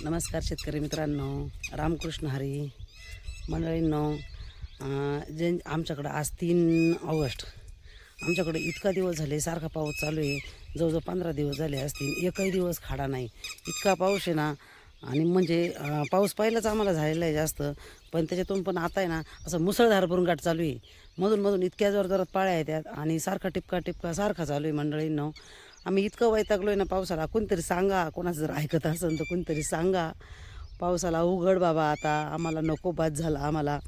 नमस्कार शेतकरी मित्रांनो, रामकृष्ण हरी मंडळींनो. आमच्याकडं आज 3 ऑगस्ट. आमच्याकडे इतका दिवस झाले सारखा पाऊस चालू आहे. जवळजवळ 15 दिवस झाले असतील, एकही दिवस खाडा नाही. इतका पाऊस आहे ना. आणि म्हणजे पाऊस पहिलाच आम्हाला झालेला आहे जास्त, पण त्याच्यातून पण आता आहे ना असं मुसळधार बुरुंगाट चालू आहे. मधून इतक्या जोरजोरात पाळ्या येतात आणि सारखा टिपका सारखा चालू आहे मंडळींनो. आम्ही इतकं वैतागलो आहे ना पावसाला. कोणतरी सांगा, कोणाचं जर ऐकत असेल तर कोणतरी सांगा, पावसाला उघड बाबा, आता आम्हाला नको बाद झाला. आम्हाला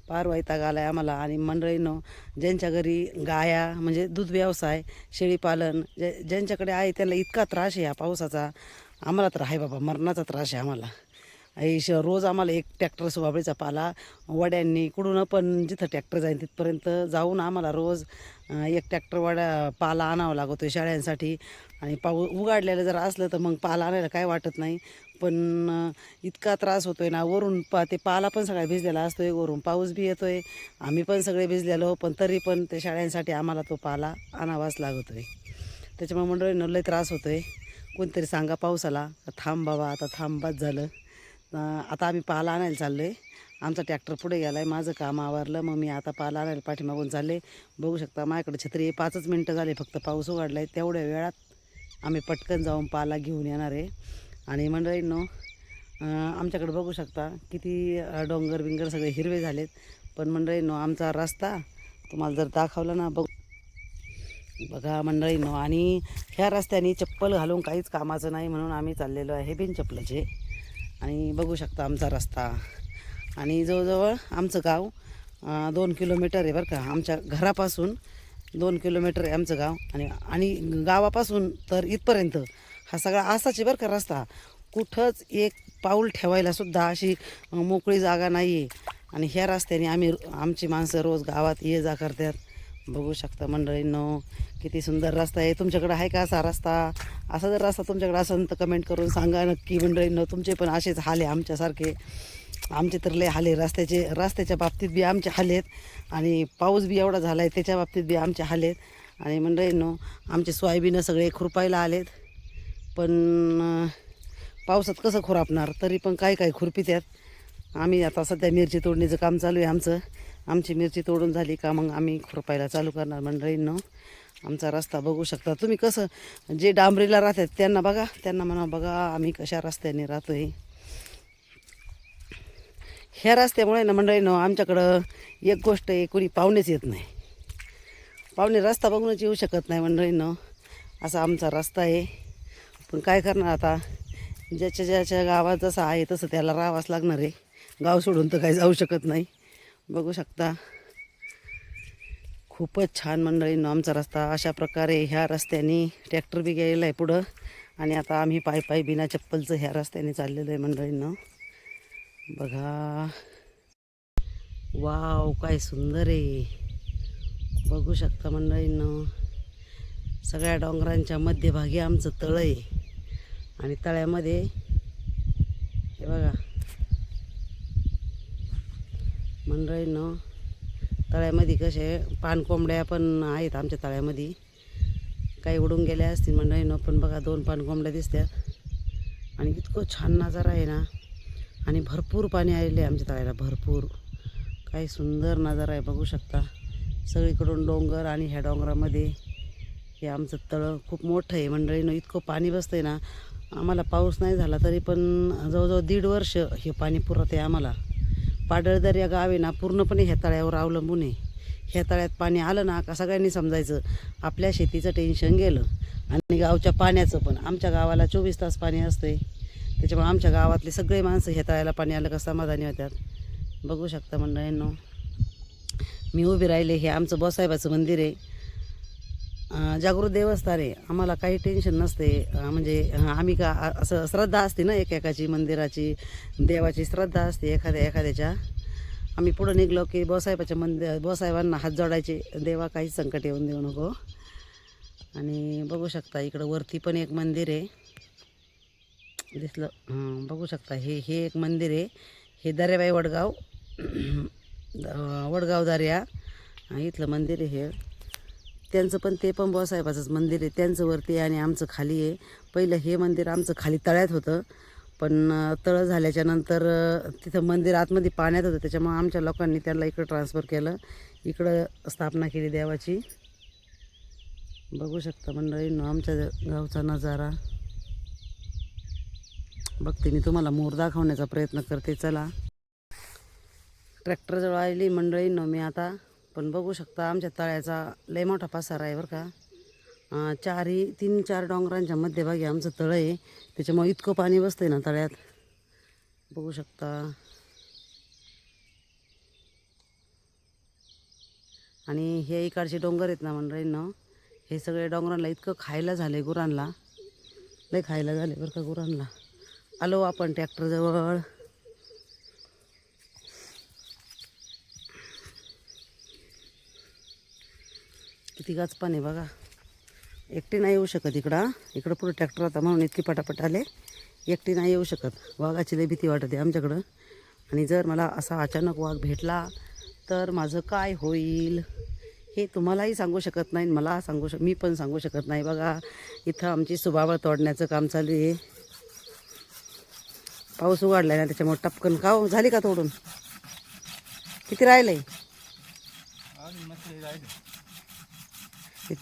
फार वैताग आला आहे आम्हाला. आणि मंडळींनो, ज्यांच्या घरी गाया म्हणजे दूध व्यवसाय, शेळीपालन ज्यांच्याकडे आहे त्यांना इतका त्रास आहे या पावसाचा. आम्हाला तर आहे बाबा, मरणाचा त्रास आहे आम्हाला. रोज आम्हाला एक ट्रॅक्टर सुबाबळीचा पाला वड्यांनी कुठून पण जिथं ट्रॅक्टर जाईल तिथपर्यंत जाऊन आम्हाला रोज एक ट्रॅक्टर वड्या पाला आणावा लागतो शाळांसाठी. आणि उघडलेलं जर असलं तर मग पाला आणायला काय वाटत नाही, पण इतका त्रास होतो आहे ना. वरून ते पाला पण सगळा भिजलेला असतो आहे, वरून पाऊस बी येतो आहे, आम्ही पण सगळे भिजलेलो, पण तरी पण ते शाळांसाठी आम्हाला तो पाला आणावाच लागतो आहे. त्याच्यामुळे मंडळींना लय त्रास होतो आहे. कोणतरी सांगा पावसाला, थांब बाबा, आता थांबाच झालं. आता आम्ही पाला आणायला चाललो आहे. आमचा ट्रॅक्टर पुढे गेला आहे, माझं काम आवरलं, मग मी आता पाला आणायला पाठीमागून चालले. बघू शकता माझ्याकडे छत्री 5च मिनटं झाले फक्त पाऊस उघडला आहे. तेवढ्या वेळात आम्ही पटकन जाऊन पाला घेऊन येणार आहे. आणि मंडळींनो, आमच्याकडे बघू शकता किती डोंगर बिंगर सगळे हिरवे झालेत. पण मंडळींनो, आमचा रस्ता तुम्हाला जर दाखवला ना, बघा मंडळींनो. आणि ह्या रस्त्याने चप्पल घालून काहीच कामाचं नाही, म्हणून आम्ही चाललेलो आहे बिन चप्पलाचे. आणि बघू शकता आमचा रस्ता. आणि जवळजवळ आमचं गाव 2 किलोमीटर आहे बरं का. आमच्या घरापासून 2 किलोमीटर आहे आमचं गाव. आणि गावापासून तर इथपर्यंत हा सगळा असाच आहे बरं का रस्ता. कुठंच एक पाऊल ठेवायलासुद्धा अशी मोकळी जागा नाही आहे. आणि ह्या रस्त्याने आमची माणसं रोज गावात ये जा करतात. बघू शकता मंडळींनो, किती सुंदर रस्ता आहे. तुमच्याकडे आहे का असा रस्ता? असा जर रस्ता तुमच्याकडे असेल तर कमेंट करून सांगा नक्की मंडळींनो. तुमचे पण असेच हाल आहे आमच्यासारखे. आमचे तर लय हाल आहे रस्त्याच्या बाबतीत बी आमचे हाल आहेत. आणि पाऊस बी एवढा झाला आहे त्याच्या बाबतीत बी आमचे हाल आहेत. आणि मंडळींनो, आमचे सोयाबीनं सगळे खुरपायला आलेत, पण पावसात कसं खुरपणार, तरी पण काय खुरपित्यात. आम्ही आता सध्या मिरची तोडणीचं काम चालू आहे आमचं. आमची मिरची तोडून झाली का मग आम्ही खुरपायला चालू करणार मंडळींनो. आमचा रस्ता बघू शकता तुम्ही. कसं जे डांबरीला राहतात त्यांना बघा, त्यांना म्हणा बघा आम्ही कशा रस्त्याने राहतो आहे. ह्या रस्त्यामुळे ना मंडळींनो, आमच्याकडं एक गोष्ट आहे, कोणी पाहुणेच येत नाही. पाहुणे रस्ता बघूनच येऊ शकत नाही मंडळींनो. असा आमचा रस्ता आहे. पण काय करणार आता, ज्याच्या गावात जसं आहे तसं त्याला राहावंच लागणार आहे. गाव सोडून तर काही जाऊ शकत नाही. बघू शकता खूपच छान मंडळींनो आमचा रस्ता. अशा प्रकारे ह्या रस्त्याने ट्रॅक्टर बी गेलेला आहे पुढं. आणि आता आम्ही पायी बिना चप्पलचं ह्या रस्त्याने चाललेलो आहे मंडळींनो. बघा, वाव काय सुंदर आहे. बघू शकता मंडळींनो, सगळ्या डोंगरांच्या मध्यभागी आमचं तळं आहे. आणि तळ्यामध्ये हे बघा मंडळींनो, तळ्यामध्ये कसे पाणकोंबड्या पण आहेत आमच्या तळ्यामध्ये. काही उडून गेल्या असतील मंडळींनो, पण बघा 2 पाणकोंबड्या दिसतात. आणि इतकं छान नजारा आहे ना. आणि भरपूर पाणी आलेलं आहे आमच्या तळ्याला, भरपूर. काय सुंदर नजारा आहे बघू शकता. सगळीकडून डोंगर आणि ह्या डोंगरामध्ये हे आमचं तळं खूप मोठं आहे मंडळीनं. इतकं पाणी बसतं आहे ना. आम्हाला पाऊस नाही झाला तरी पण जवळजवळ 1.5 वर्ष हे पाणी पुरत आहे आम्हाला. पाडळदर या गाव आहे ना, पूर्णपणे ह्या तळ्यावर अवलंबून आहे. ह्या तळ्यात पाणी आलं ना का सगळ्यांनी समजायचं आपल्या शेतीचं टेन्शन गेलं. आणि गावच्या पाण्याचं पण, आमच्या गावाला 24 तास पाणी असतं आहे. त्याच्यामुळे आमच्या गावातले सगळे माणसं ह्या तळ्याला पाणी आलं का समाधानी होतात. बघू शकता मंडळींनो, मी उभी राहिले. हे आमचं बोसाहेबाचं मंदिर आहे, जागृत देवस्थान आहे. आम्हाला काही टेन्शन नसते. म्हणजे आम्ही का असं श्रद्धा असते ना, एकेकाची मंदिराची देवाची श्रद्धा असते एखाद्याच्या. आम्ही पुढं निघलो की बोसाहेबांना हात जोडायचे, देवा काही संकट येऊन देऊ नको. आणि बघू शकता इकडं वरती पण एक मंदिर आहे दिसलं. बघू शकता हे एक मंदिर आहे. हे दर्याबाई वडगाव दर्या इथलं मंदिर आहे. हे त्यांचं पण ते पण बोसाहेबाचंच मंदिर आहे. त्यांचं वरती आणि आमचं खाली आहे. पहिलं हे मंदिर आमचं खाली तळ्यात होतं, पण तळं झाल्याच्या नंतर तिथं मंदिर आतमध्ये पाण्यात होतं, त्याच्यामुळे आमच्या लोकांनी त्यांना इकडं ट्रान्सफर केलं, इकडं स्थापना केली देवाची. बघू शकता मंडळींनो आमच्या गावचा नजारा. बघते मी तुम्हाला मोर दाखवण्याचा प्रयत्न करते. चला, ट्रॅक्टरजवळ आली मंडळींनो मी आता. पण बघू शकता आमच्या तळ्याचा लय मोठा पसारा आहे बरं का. 3-4 डोंगरांच्या मध्यभागी आमचं तळं आहे, त्याच्यामुळे इतकं पाणी बसतंय ना तळ्यात. बघू शकता. आणि हे इकडचे डोंगर आहेत ना मंडळींनो, हे सगळे डोंगरांना इतकं खायला झाले, गुरांना लय खायला झाले बरं का गुरांना. आलो आपण ट्रॅक्टरजवळ. किती गाचपान आहे बघा. एकटी नाही येऊ शकत इकडं पुढे ट्रॅक्टर होता म्हणून इतकी पटापट आले. एकटी नाही येऊ शकत. वाघाची लय भीती वाटते आमच्याकडं. आणि जर मला असा अचानक वाघ भेटला तर माझं काय होईल हे तुम्हालाही सांगू शकत नाही, मला मी पण सांगू शकत नाही. बघा इथं आमची सुबाबळ तोडण्याचं काम चालू आहे. पाऊस उघडलाय ना त्याच्यामुळे टपकन का झाली का तोडून? किती राहिलंय?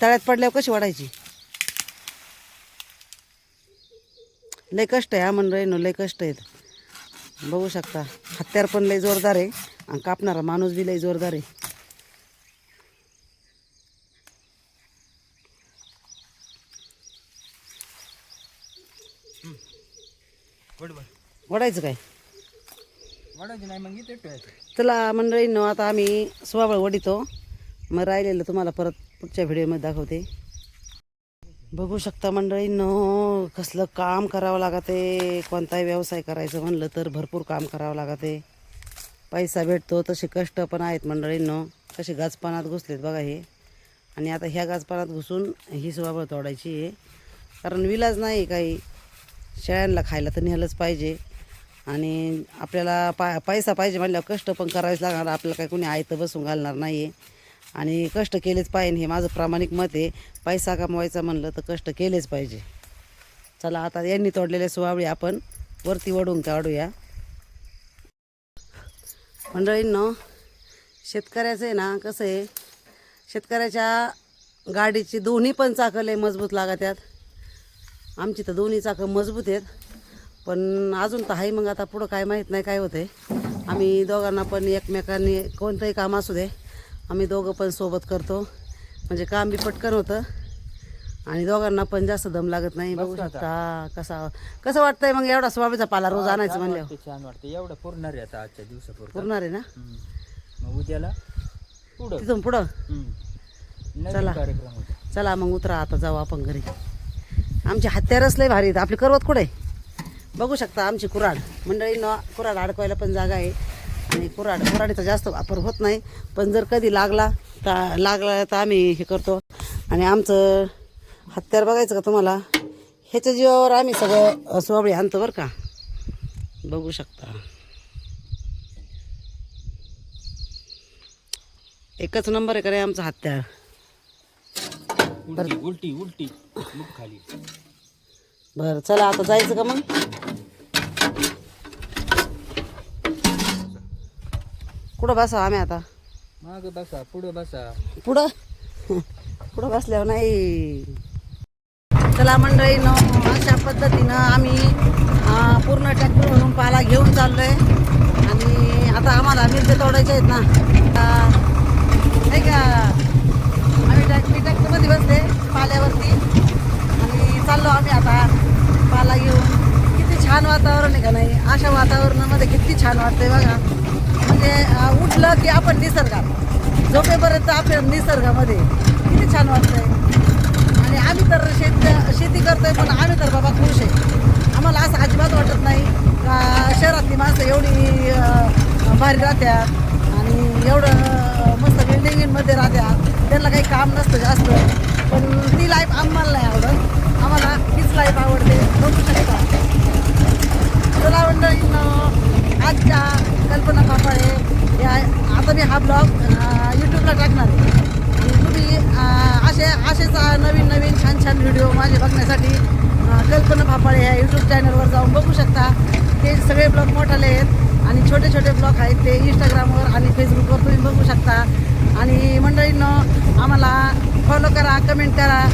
तळ्यात पडल्यावर कशी वाढायची? लय कष्ट आहे हा मंडळींनो, लय कष्ट आहेत. बघू शकता हत्यार पण लय जोरदार आहे आणि कापणारा माणूस बी लय जोरदार आहे. वडायचं काय? वडायचं नाही मग इथे चला मंडळींनो आता आम्ही स्वाबळ वडितो. मग राहिलेलं तुम्हाला परत पुढच्या व्हिडिओमध्ये दाखवते. बघू शकता मंडळींनो कसलं काम करावं लागते. कोणताही व्यवसाय करायचं म्हणलं तर भरपूर काम करावं लागते. पैसा भेटतो तसे कष्ट पण आहेत मंडळींनो. कसे गाजपानात घुसलेत बघा हे. आणि आता ह्या गाजपानात घुसून ही स्वाबळ तोडायची आहे, कारण विलाज नाही काही. शेळ्यांना खायला तर नेलंच पाहिजे आणि आपल्याला पैसा पाहिजे म्हणल्यावर कष्ट पण करावेच लागणार. आपल्याला काही कोणी आयतं बसून घालणार नाही आहे आणि कष्ट केलेच पाहिजे, हे माझं प्रामाणिक मत आहे. पैसा कमवायचा म्हणलं तर कष्ट केलेच पाहिजे. चला आता यांनी तोडलेले सुवावळी आपण वरती वडून काढूया. मंडळींनो शेतकऱ्याचं आहे ना कसं आहे, शेतकऱ्याच्या गाडीची दोन्ही पण चाकं लय मजबूत लागतात. आमची तर दोन्ही चाकं मजबूत आहेत, पण अजून तर आहे. मग आता पुढं काय माहीत नाही काय होते. आम्ही दोघांना पण एकमेकांनी कोणतंही काम असू दे आम्ही दोघं पण सोबत करतो, म्हणजे काम बी पटकन होतं आणि दोघांना पण जास्त दम लागत नाही. बघू शकता कसं वाटतंय मग एवढा स्वाबीचा पाला रोज आणायचं म्हणल्यावर? छान वाटतं. एवढं पुरणार आहे आता आजच्या दिवसापूर्वी. पुरणार आहे ना? मग उद्याला पुढं तिथून पुढं चला कार्यक्रम होता. चला मग उतरा आता जाऊ आपण घरी. आमचे हत्यारच लय भारी आहेत. आपली करवत कुठे बघू शकता. आमची कुऱ्हाड मंडळींनो, कुऱ्हाड अडकवायला पण जागा आहे आणि कुऱ्हाडीचा जास्त वापर होत नाही, पण जर कधी लागला तर आम्ही हे करतो. आणि आमचं हत्यार बघायचं का तुम्हाला? ह्याच्या जीवावर आम्ही सगळं स्वाबळी आणतो बरं का. बघू शकता एकच नंबर आहे का रे आमचा हत्यार. उलटी मुख खाली. बरं चला आता जायचं का मग? कुठं बसा आम्ही आता? माग बसा, पुढं बसा. पुढं बसल्यावर नाही. चला मंडळीनो अशा पद्धतीनं आम्ही पूर्ण ट्रॅक्टरवरून पाला घेऊन चाललोय. आणि आता आम्हाला मिरच्या तोडायच्या आहेत ना, नाही का? आम्ही ट्रॅक्टरमध्ये बसले पाल्यावरती आणि चाललो आम्ही आता पाला घेऊन. किती छान वातावरण आहे का नाही? अशा वातावरणामध्ये किती छान वाटतंय बघा. म्हणजे उठलं की आपण निसर्गात, झोपेपर्यंत आपल्या निसर्गामध्ये किती छान वाटतंय. आणि आम्ही तर शेती करतोय, पण आम्ही तर बाबा खुश आहे. आम्हाला असं अजिबात वाटत नाही का शहरातली माणसं एवढी भारी राहतात आणि एवढं मस्त बिल्डिंगमध्ये राहतात, त्यांना काही काम नसतं जास्त. पण ती लाईफ आम्हाला नाही आवडत, आम्हाला हीच लाईफ आवडते. बघू शकता. चला मंडळींनो आजच्या कल्पना पापाळे आता मी हा ब्लॉग यूट्यूबला टाकणार आहे. तुम्ही असेच नवीन छान व्हिडिओ माझे बघण्यासाठी कल्पना पापाळे ह्या यूट्यूब चॅनलवर जाऊन बघू शकता. सगळे ब्लॉग मोठाले आहेत आणि छोटे छोटे ब्लॉग आहेत ते इंस्टाग्रामवर आणि फेसबुकवर तुम्ही बघू शकता. आणि मंडळींनो, आम्हाला फॉलो करा, कमेंट करा